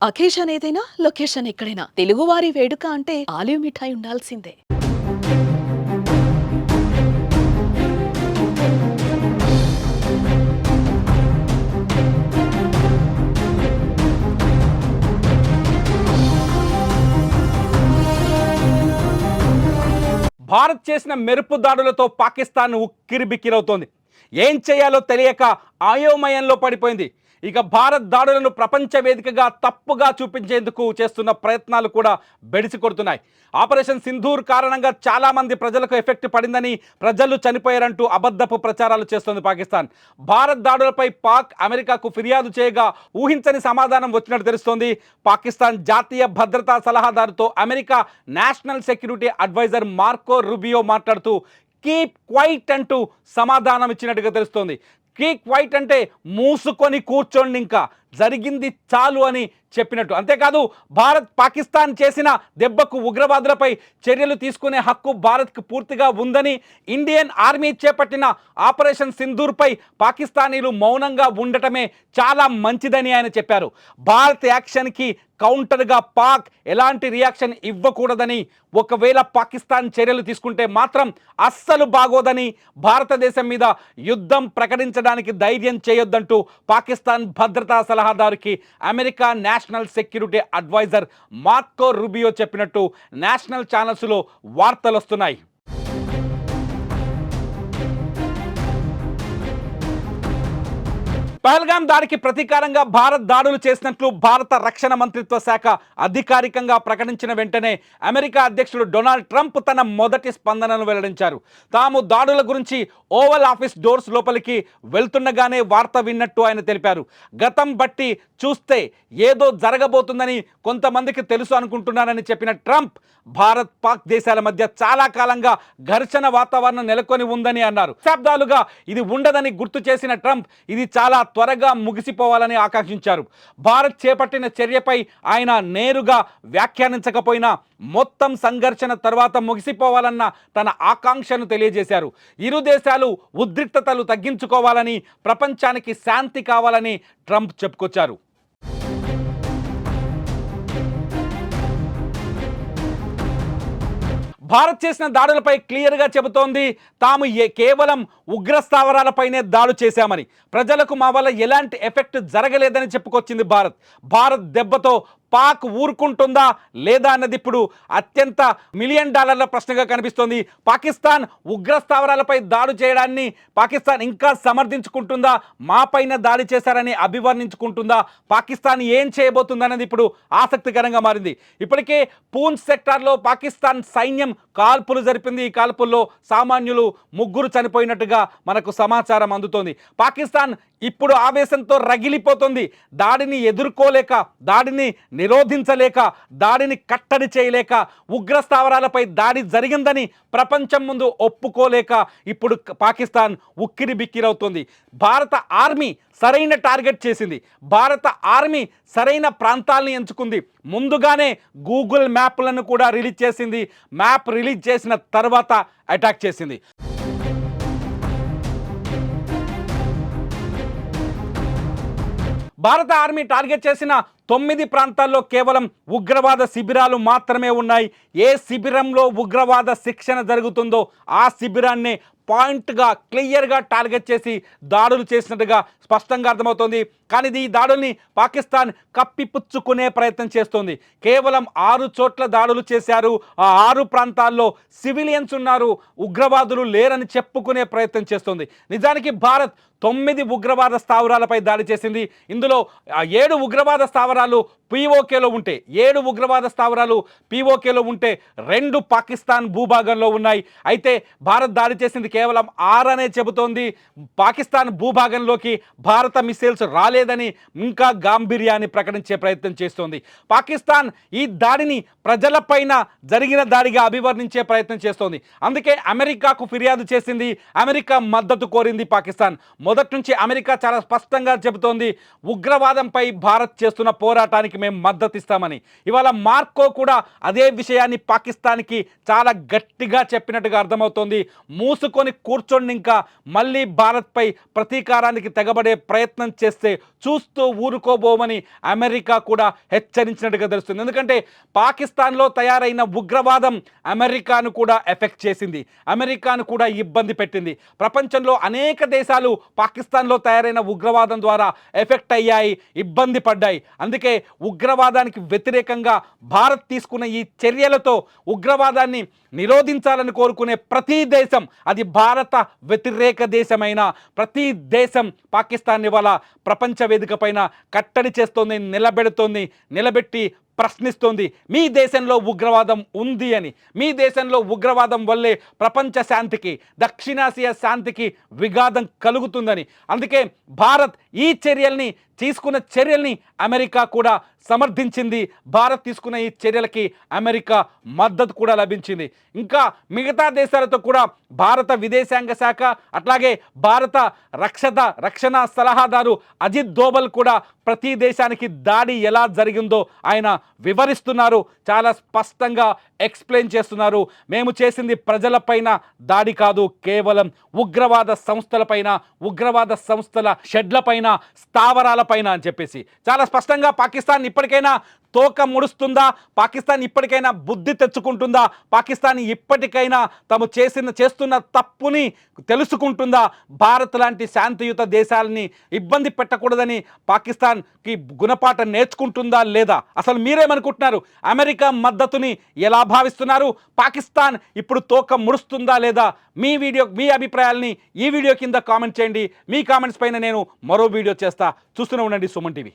Occasion ఏదైనా location ఎక్కడైనా తెలుగువారి వేడుక అంటే ఆలివ్ మిఠాయి ఉండాల్సిందే. భారత్ చేసిన మెరుపు దాడులతో పాకిస్తాన్ ఉక్కిరిబిక్కిరవుతోంది. ఏం చేయాలో తెలియక అయోమయంలో పడిపోయింది. ఇక భారత్ దాడులను ప్రపంచ వేదికగా తప్పుగా చూపించేందుకు చేస్తున్న ప్రయత్నాలు కూడా బెడిసి కొడుతున్నాయి. ఆపరేషన్ సింధూర్ కారణంగా చాలామంది ప్రజలకు ఎఫెక్ట్ పడిందని, ప్రజలు చనిపోయారంటూ అబద్ధపు ప్రచారాలు చేస్తోంది పాకిస్తాన్. భారత్ దాడులపై పాక్ అమెరికాకు ఫిర్యాదు చేయగా ఊహించని సమాధానం వచ్చినట్టు తెలుస్తోంది. పాకిస్తాన్ జాతీయ భద్రతా సలహాదారుతో America national security adviser Marco Rubio మాట్లాడుతూ కీప్ క్వైట్ అంటూ సమాధానం ఇచ్చినట్టుగా తెలుస్తోంది. కీప్ క్వైట్ అంటే మూసుకొని కూర్చోండి, ఇంకా జరిగింది చాలు అని చెప్పినట్టు. అంతేకాదు, భారత్ పాకిస్తాన్ చేసిన దెబ్బకు ఉగ్రవాదులపై చర్యలు తీసుకునే హక్కు భారత్కు పూర్తిగా ఉందని, ఇండియన్ ఆర్మీ చేపట్టిన ఆపరేషన్ సింధూర్పై పాకిస్తానీలు మౌనంగా ఉండటమే చాలా మంచిదని ఆయన చెప్పారు. భారత్ యాక్షన్కి కౌంటర్గా పాక్ ఎలాంటి రియాక్షన్ ఇవ్వకూడదని, ఒకవేళ పాకిస్తాన్ చర్యలు తీసుకుంటే మాత్రం అస్సలు బాగోదని, భారతదేశం మీద యుద్ధం ప్రకటించడానికి ధైర్యం చేయొద్దంటూ పాకిస్తాన్ భద్రతా సలహాదారుకి America national security adviser Marco Rubio చెప్పినట్టు నేషనల్ ఛానల్స్లో వార్తలు వస్తున్నాయి. పహల్గాం దాడికి ప్రతీకారంగా భారత్ దాడులు చేసినట్లు భారత రక్షణ మంత్రిత్వ శాఖ అధికారికంగా ప్రకటించిన వెంటనే అమెరికా అధ్యక్షుడు డొనాల్డ్ ట్రంప్ తన మొదటి స్పందనను వెల్లడించారు. తాము దాడుల గురించి ఓవల్ ఆఫీస్ డోర్స్ లోపలికి వెళ్తుండగానే వార్త విన్నట్టు ఆయన తెలిపారు. గతం బట్టి చూస్తే ఏదో జరగబోతుందని కొంతమందికి తెలుసు అనుకుంటున్నారని చెప్పిన ట్రంప్, భారత్ పాక్ దేశాల మధ్య చాలా కాలంగా ఘర్షణ వాతావరణం నెలకొని ఉందని అన్నారు. దశాబ్దాలుగా ఇది ఉండదని గుర్తు చేసిన ట్రంప్ ఇది చాలా త్వరగా ముగిసిపోవాలని ఆకాంక్షించారు. భారత్ చేపట్టిన చర్యపై ఆయన నేరుగా వ్యాఖ్యానించకపోయినా మొత్తం సంఘర్షణ తర్వాత ముగిసిపోవాలన్న తన ఆకాంక్షను తెలియజేశారు. ఇరు దేశాలు ఉద్రిక్తతలు తగ్గించుకోవాలని, ప్రపంచానికి శాంతి కావాలని ట్రంప్ చెప్పుకొచ్చారు. భారత్ చేసిన దాడులపై క్లియర్గా చెబుతోంది, తాము కేవలం ఉగ్రస్థావరాలపైనే దాడు చేశామని, ప్రజలకు మా వల్ల ఎలాంటి ఎఫెక్ట్ జరగలేదని చెప్పుకొచ్చింది భారత్ దెబ్బతో పాక్ ఊరుకుంటుందా లేదా అన్నది ఇప్పుడు అత్యంత $1,000,000 ప్రశ్నగా కనిపిస్తోంది. పాకిస్తాన్ ఉగ్రస్థావరాలపై దాడి చేయడాన్ని పాకిస్తాన్ ఇంకా సమర్థించుకుంటుందా, మాపైన దాడి చేశారని అభివర్ణించుకుంటుందా, పాకిస్తాన్ ఏం చేయబోతుందన్నది ఇప్పుడు ఆసక్తికరంగా మారింది. ఇప్పటికే పూంచ్ సెక్టార్లో పాకిస్తాన్ సైన్యం కాల్పులు జరిపింది. ఈ కాల్పుల్లో సామాన్యులు 3 చనిపోయినట్టుగా మనకు సమాచారం అందుతోంది. పాకిస్తాన్ ఇప్పుడు ఆవేశంతో రగిలిపోతుంది. దాడిని ఎదుర్కోలేక, దాడిని నిరోధించలేక, దాడిని కట్టడి చేయలేక, ఉగ్రస్థావరాలపై దాడి జరిగిందని ప్రపంచం ముందు ఒప్పుకోలేక ఇప్పుడు పాకిస్తాన్ ఉక్కిరి బిక్కిరవుతుంది. భారత ఆర్మీ సరైన టార్గెట్ చేసింది. భారత ఆర్మీ సరైన ప్రాంతాలను ఎంచుకుంది. ముందుగానే గూగుల్ మ్యాప్లను కూడా రిలీజ్ చేసింది. మ్యాప్ రిలీజ్ చేసిన తర్వాత అటాక్ చేసింది. భారత ఆర్మీ టార్గెట్ చేసిన 9 ప్రాంతాల్లో కేవలం ఉగ్రవాద శిబిరాలు మాత్రమే ఉన్నాయి. ఏ శిబిరంలో ఉగ్రవాద శిక్షణ జరుగుతుందో ఆ శిబిరాన్ని పాయింట్గా క్లియర్గా టార్గెట్ చేసి దాడులు చేసినట్టుగా స్పష్టంగా అర్థమవుతోంది. కానీ ఈ దాడుల్ని పాకిస్తాన్ కప్పిపుచ్చుకునే ప్రయత్నం చేస్తోంది. కేవలం 6 చోట్ల దాడులు చేశారు. ఆ 6 ప్రాంతాల్లో సివిలియన్స్ ఉన్నారు, ఉగ్రవాదులు లేరని చెప్పుకునే ప్రయత్నం చేస్తోంది. నిజానికి భారత్ 9 ఉగ్రవాద స్థావరాలపై దాడి చేసింది. ఇందులో 7 ఉగ్రవాద స్థావరాలు పీఓకేలో ఉంటే, 7 ఉగ్రవాద స్థావరాలు పీఓకేలో ఉంటే 2 పాకిస్తాన్ భూభాగంలో ఉన్నాయి. అయితే భారత్ దాడి చేసింది కేవలం 6 అనే చెబుతోంది. పాకిస్తాన్ భూభాగంలోకి భారత మిసైల్స్ రాలేదని ఇంకా గాంభీర్యాన్ని ప్రకటించే ప్రయత్నం చేస్తోంది. పాకిస్తాన్ ఈ దాడిని ప్రజలపైన జరిగిన దాడిగా అభివర్ణించే ప్రయత్నం చేస్తోంది. అందుకే అమెరికాకు ఫిర్యాదు చేసింది. అమెరికా మద్దతు కోరింది పాకిస్తాన్. మొదటి నుంచి అమెరికా చాలా స్పష్టంగా చెబుతోంది, ఉగ్రవాదంపై భారత్ చేస్తున్న పోరాటానికి మేము మద్దతు ఇస్తామని. ఇవాళ మార్కో కూడా అదే విషయాన్ని పాకిస్తాన్కి చాలా గట్టిగా చెప్పినట్టుగా అర్థమవుతోంది. మూసుకొని కూర్చొని ఇంకా మళ్ళీ భారత్పై ప్రతీకారానికి తెగబడే ప్రయత్నం చేస్తే చూస్తూ ఊరుకోబోమని అమెరికా కూడా హెచ్చరించినట్టుగా తెలుస్తుంది. ఎందుకంటే పాకిస్తాన్లో తయారైన ఉగ్రవాదం అమెరికాను కూడా ఎఫెక్ట్ చేసింది, అమెరికాను కూడా ఇబ్బంది పెట్టింది. ప్రపంచంలో అనేక దేశాలు పాకిస్తాన్లో తయారైన ఉగ్రవాదం ద్వారా ఎఫెక్ట్ అయ్యాయి, ఇబ్బంది పడ్డాయి. అందుకే ఉగ్రవాదానికి వ్యతిరేకంగా భారత్ తీసుకున్న ఈ చర్యలతో ఉగ్రవాదాన్ని నిరోధించాలని కోరుకునే ప్రతి దేశం, అది భారత వ్యతిరేక దేశమైన ప్రతి దేశం పాకిస్తాన్ ఇవాళ ప్రపంచ వేదిక పైన కట్టడి చేస్తోంది, నిలబెట్టి ప్రశ్నిస్తోంది. మీ దేశంలో ఉగ్రవాదం ఉంది అని, మీ దేశంలో ఉగ్రవాదం వల్లే ప్రపంచ శాంతికి, దక్షిణాసియా శాంతికి విఘాతం కలుగుతుందని. అందుకే భారత్ ఈ తీసుకున్న చర్యల్ని అమెరికా కూడా సమర్థించింది. భారత్ తీసుకున్న ఈ చర్యలకి అమెరికా మద్దతు కూడా లభించింది. ఇంకా మిగతా దేశాలతో కూడా భారత విదేశాంగ శాఖ, అట్లాగే భారత రక్షణ సలహాదారు అజిత్ దోవల్ కూడా ప్రతి దేశానికి దాడి ఎలా జరిగిందో ఆయన వివరిస్తున్నారు, చాలా స్పష్టంగా ఎక్స్ప్లెయిన్ చేస్తున్నారు. మేము చేసింది ప్రజలపైన దాడి కాదు, కేవలం ఉగ్రవాద సంస్థలపైన, ఉగ్రవాద సంస్థల షెడ్లపైన, స్థావరాలపైన అని చెప్పేసి చాలా స్పష్టంగా పాకిస్తాన్ ఇప్పటికైనా తోక ముడుస్తుందా, పాకిస్తాన్ ఇప్పటికైనా బుద్ధి తెచ్చుకుంటుందా, పాకిస్తాన్ ఇప్పటికైనా తాము చేస్తున్న తప్పుని తెలుసుకుంటుందా, భారత్ లాంటి శాంతియుత దేశాలని ఇబ్బంది పెట్టకూడదని పాకిస్తాన్కి గుణపాఠం నేర్చుకుంటుందా లేదా? అసలు మీరేమనుకుంటున్నారు? అమెరికా మద్దతుని ఎలా భావిస్తున్నారు? పాకిస్తాన్ ఇప్పుడు తోక ముడుస్తుందా లేదా? మీ అభిప్రాయాల్ని ఈ వీడియో కింద కామెంట్ చేయండి. మీ కామెంట్స్ పైన నేను మరో వీడియో చేస్తా. చూస్తూనే ఉండండి సుమన్ టీవీ.